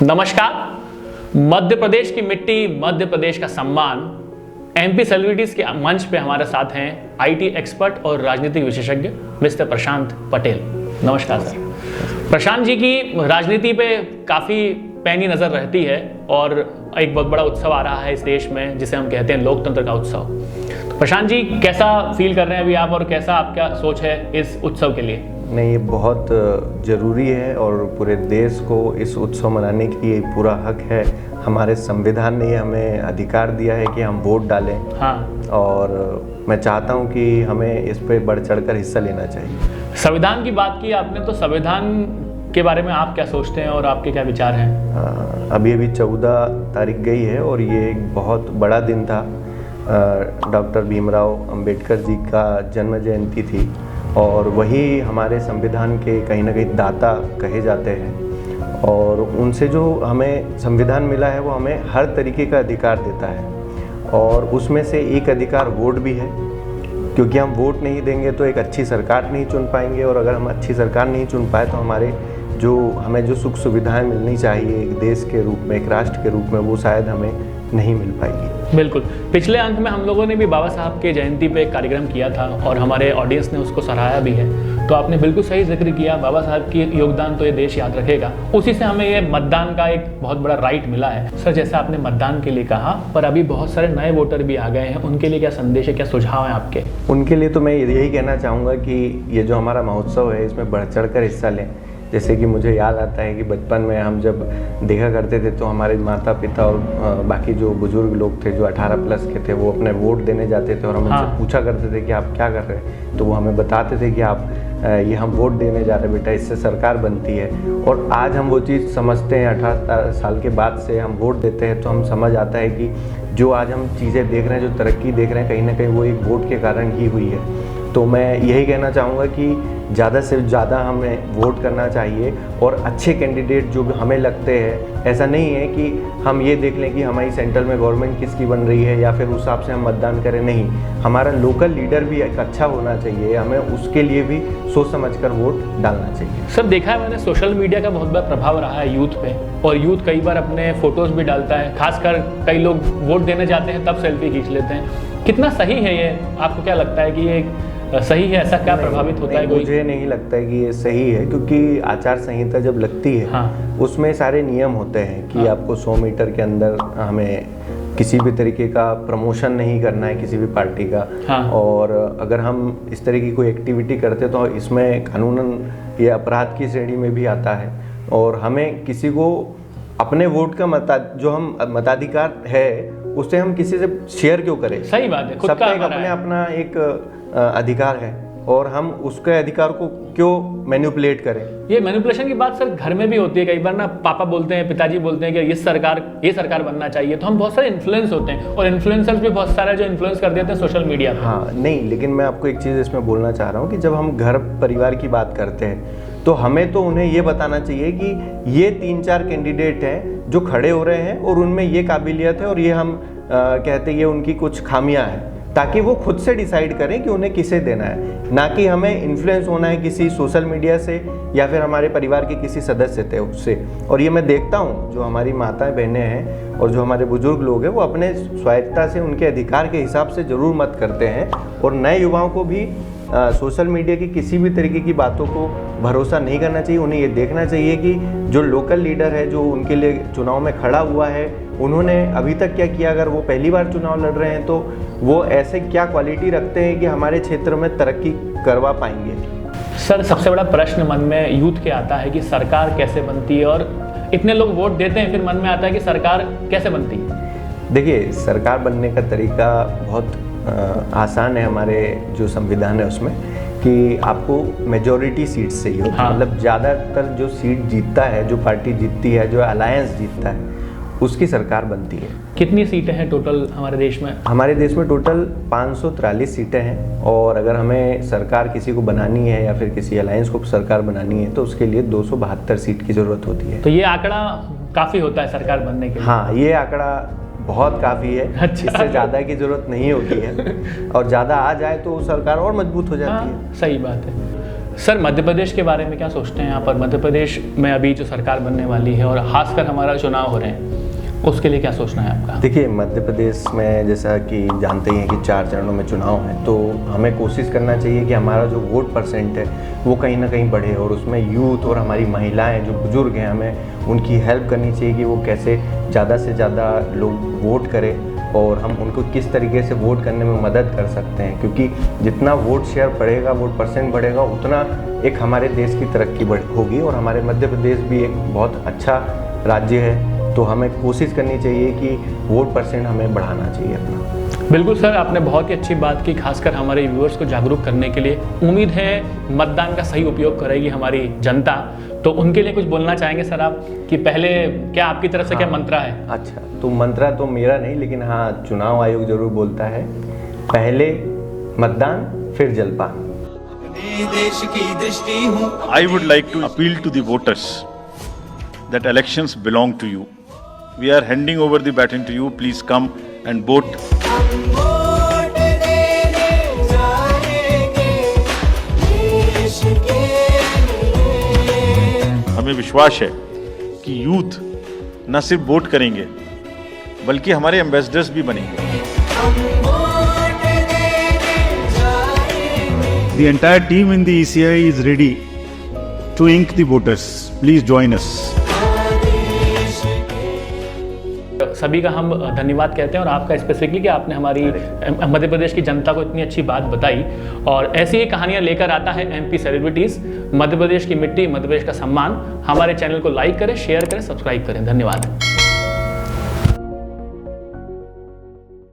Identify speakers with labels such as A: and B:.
A: नमस्कार। मध्य प्रदेश की मिट्टी, मध्य प्रदेश का सम्मान, एमपी सेलिब्रिटीज के मंच पे हमारे साथ हैं आईटी एक्सपर्ट और राजनीतिक विशेषज्ञ मिस्टर प्रशांत पटेल। नमस्कार सर। प्रशांत जी की राजनीति पे काफ़ी पैनी नज़र रहती है और एक बहुत बड़ा उत्सव आ रहा है इस देश में जिसे हम कहते हैं लोकतंत्र का उत्सव। तो प्रशांत जी कैसा फील कर रहे हैं अभी आप और कैसा आपका सोच है इस उत्सव के लिए?
B: नहीं, ये बहुत ज़रूरी है और पूरे देश को इस उत्सव मनाने की पूरा हक है। हमारे संविधान ने हमें अधिकार दिया है कि हम वोट डालें।
A: हाँ।
B: और मैं चाहता हूं कि हमें इस पे बढ़ चढ़कर हिस्सा लेना चाहिए।
A: संविधान की बात की आपने, तो संविधान के बारे में आप क्या सोचते हैं और आपके क्या विचार हैं?
B: अभी 14 तारीख गई है और ये एक बहुत बड़ा दिन था। डॉक्टर भीमराव अंबेडकर जी का जन्म जयंती थी और वही हमारे संविधान के कहीं ना कहीं दाता कहे जाते हैं और उनसे जो हमें संविधान मिला है वो हमें हर तरीके का अधिकार देता है और उसमें से एक अधिकार वोट भी है, क्योंकि हम वोट नहीं देंगे तो एक अच्छी सरकार नहीं चुन पाएंगे और अगर हम अच्छी सरकार नहीं चुन पाए तो हमें जो सुख सुविधाएं मिलनी चाहिए एक देश के रूप में, एक राष्ट्र के रूप में, वो शायद हमें नहीं मिल पाएगी।
A: बिल्कुल। पिछले अंक में हम लोगों ने भी बाबा साहब के जयंती पे एक कार्यक्रम किया था और हमारे ऑडियंस ने उसको सराहा भी है। तो आपने बिल्कुल सही जिक्र किया, बाबा साहब की योगदान तो ये देश याद रखेगा। उसी से हमें ये मतदान का एक बहुत बड़ा राइट मिला है। सर, जैसा आपने मतदान के लिए कहा, पर अभी बहुत सारे नए वोटर भी आ गए हैं, उनके लिए क्या संदेश है, क्या सुझाव है आपके?
B: उनके लिए तो मैं यही कहना चाहूँगा कि ये जो हमारा महोत्सव है इसमें बढ़ चढ़ कर हिस्सा लें। जैसे कि मुझे याद आता है कि बचपन में हम जब देखा करते थे तो हमारे माता पिता और बाकी जो बुजुर्ग लोग थे जो 18 प्लस के थे वो अपने वोट देने जाते थे और हम उनसे पूछा करते थे कि आप क्या कर रहे हैं, तो वो हमें बताते थे कि ये हम वोट देने जा रहे हैं बेटा, इससे सरकार बनती है। और आज हम वो चीज़ समझते हैं, 18 साल के बाद से हम वोट देते हैं तो हम समझ आता है कि जो आज हम चीज़ें देख रहे हैं, जो तरक्की देख रहे हैं, कहीं ना कहीं वो एक वोट के कारण ही हुई है। तो मैं यही कहना चाहूँगा कि ज़्यादा से ज़्यादा हमें वोट करना चाहिए और अच्छे कैंडिडेट जो हमें लगते हैं, ऐसा नहीं है कि हम ये देख लें कि हमारी सेंट्रल में गवर्नमेंट किसकी बन रही है या फिर उस हिसाब से हम मतदान करें। नहीं, हमारा लोकल लीडर भी एक अच्छा होना चाहिए, हमें उसके लिए भी सोच समझकर वोट डालना चाहिए।
A: सर, देखा है मैंने सोशल मीडिया का बहुत बड़ा प्रभाव रहा है यूथ पे, और यूथ कई बार अपने फोटोज़ भी डालता है, खासकर कई लोग वोट देने जाते हैं तब सेल्फी खींच लेते हैं। कितना सही है ये? आपको क्या लगता है कि ये सही है? ऐसा क्या प्रभावित होता है?
B: मुझे नहीं लगता है कि ये सही है, क्योंकि आचार संहिता जब लगती है उसमें सारे नियम होते हैं कि आपको 100 मीटर के अंदर हमें किसी भी तरीके का प्रमोशन नहीं करना है किसी भी पार्टी का। और अगर हम इस तरह की कोई एक्टिविटी करते तो इसमें कानूनन ये अपराध की श्रेणी में भी आता है और हमें किसी को अपने वोट का जो हम मताधिकार है उससे हम किसी से शेयर क्यों करें?
A: सही बात है, खुद
B: सबका
A: का
B: एक अपना एक अधिकार है और हम उसके अधिकार को क्यों मैनिपुलेट करें?
A: ये मैनिपुलेशन की बात सर घर में भी होती है। कई बार ना पापा बोलते हैं, पिताजी बोलते हैं कि ये सरकार बनना चाहिए, तो हम बहुत सारे इन्फ्लुएंस होते हैं और इन्फ्लुएंसर्स भी बहुत सारे जो इन्फ्लुएंस कर देते हैं सोशल मीडिया पर।
B: हाँ, नहीं, लेकिन मैं आपको एक चीज़ इसमें बोलना चाह रहा हूँ कि जब हम घर परिवार की बात करते हैं तो हमें तो उन्हें ये बताना चाहिए कि ये 3-4 कैंडिडेट हैं जो खड़े हो रहे हैं और उनमें ये काबिलियत है और ये हम कहते हैं ये उनकी कुछ खामियां हैं, ताकि वो खुद से डिसाइड करें कि उन्हें किसे देना है, ना कि हमें इन्फ्लुएंस होना है किसी सोशल मीडिया से या फिर हमारे परिवार के किसी सदस्य थे उससे। और ये मैं देखता हूँ जो हमारी माताएं बहनें हैं और जो हमारे बुजुर्ग लोग हैं वो अपने स्वायत्तता से उनके अधिकार के हिसाब से ज़रूर मत करते हैं और नए युवाओं को भी सोशल मीडिया की किसी भी तरीके की बातों को भरोसा नहीं करना चाहिए। उन्हें ये देखना चाहिए कि जो लोकल लीडर है जो उनके लिए चुनाव में खड़ा हुआ है उन्होंने अभी तक क्या किया, अगर वो पहली बार चुनाव लड़ रहे हैं तो वो ऐसे क्या क्वालिटी रखते हैं कि हमारे क्षेत्र में तरक्की करवा पाएंगे।
A: सर, सबसे बड़ा प्रश्न मन में यूथ के आता है कि सरकार कैसे बनती है, और इतने लोग वोट देते हैं फिर मन में आता है कि सरकार कैसे बनती है?
B: देखिए, सरकार बनने का तरीका बहुत आसान है। हमारे जो संविधान है उसमें कि आपको मेजॉरिटी सीट से ही होता है, मतलब ज़्यादातर जो सीट जीतता है, जो पार्टी जीतती है, जो अलायंस जीतता है, उसकी सरकार बनती है।
A: कितनी सीटें हैं टोटल हमारे देश में?
B: हमारे देश में टोटल 543 सीटें हैं और अगर हमें सरकार किसी को बनानी है या फिर किसी अलायंस को सरकार बनानी है तो उसके लिए 272 सीट की ज़रूरत होती है।
A: तो ये आंकड़ा काफ़ी होता है सरकार बनने के लिए?
B: हाँ, ये आंकड़ा बहुत काफ़ी है।
A: अच्छा।
B: इससे ज़्यादा की ज़रूरत नहीं होती है और ज़्यादा आ जाए तो सरकार और मजबूत हो जाती है।
A: सही बात है। सर, मध्य प्रदेश के बारे में क्या सोचते हैं? यहाँ पर मध्य प्रदेश में अभी जो सरकार बनने वाली है और खासकर हमारा चुनाव हो रहे हैं, उसके लिए क्या सोचना है आपका?
B: देखिए, मध्य प्रदेश में जैसा कि जानते ही हैं कि 4 चरणों में चुनाव है, तो हमें कोशिश करना चाहिए कि हमारा जो वोट परसेंट है वो कहीं ना कहीं बढ़े, और उसमें यूथ और हमारी महिलाएं जो बुजुर्ग हैं, हमें उनकी हेल्प करनी चाहिए कि वो कैसे ज़्यादा से ज़्यादा लोग वोट करें और हम उनको किस तरीके से वोट करने में मदद कर सकते हैं, क्योंकि जितना वोट शेयर बढ़ेगा, वोट परसेंट बढ़ेगा, उतना एक हमारे देश की तरक्की होगी और हमारे मध्य प्रदेश भी एक बहुत अच्छा राज्य है। तो हमें कोशिश करनी चाहिए कि वोट परसेंट हमें बढ़ाना चाहिए अपना।
A: बिल्कुल सर, आपने बहुत ही अच्छी बात की, खासकर हमारे व्यूअर्स को जागरूक करने के लिए। उम्मीद है मतदान का सही उपयोग करेगी हमारी जनता, तो उनके लिए कुछ बोलना चाहेंगे सर आप कि पहले क्या आपकी तरफ से क्या मंत्रा है?
B: अच्छा, तो मंत्रा तो मेरा नहीं, लेकिन हाँ, चुनाव आयोग जरूर बोलता है, पहले मतदान फिर जलपान।
C: I would like to appeal to the voters that elections belong to you. We are handing over the baton to you. Please come and vote. हमें विश्वास है कि यूथ न सिर्फ वोट करेंगे बल्कि हमारे एम्बेसडर्स भी बनेंगे। The entire team in the ECI is ready to ink the voters. Please join us.
A: सभी का हम धन्यवाद कहते हैं और आपका स्पेसिफिकली कि आपने हमारी मध्य प्रदेश की जनता को इतनी अच्छी बात बताई, और ऐसी ही कहानियां लेकर आता है एमपी सेलिब्रिटीज। मध्य प्रदेश की मिट्टी, मध्य प्रदेश का सम्मान। हमारे चैनल को लाइक करें, शेयर करें, सब्सक्राइब करें। धन्यवाद।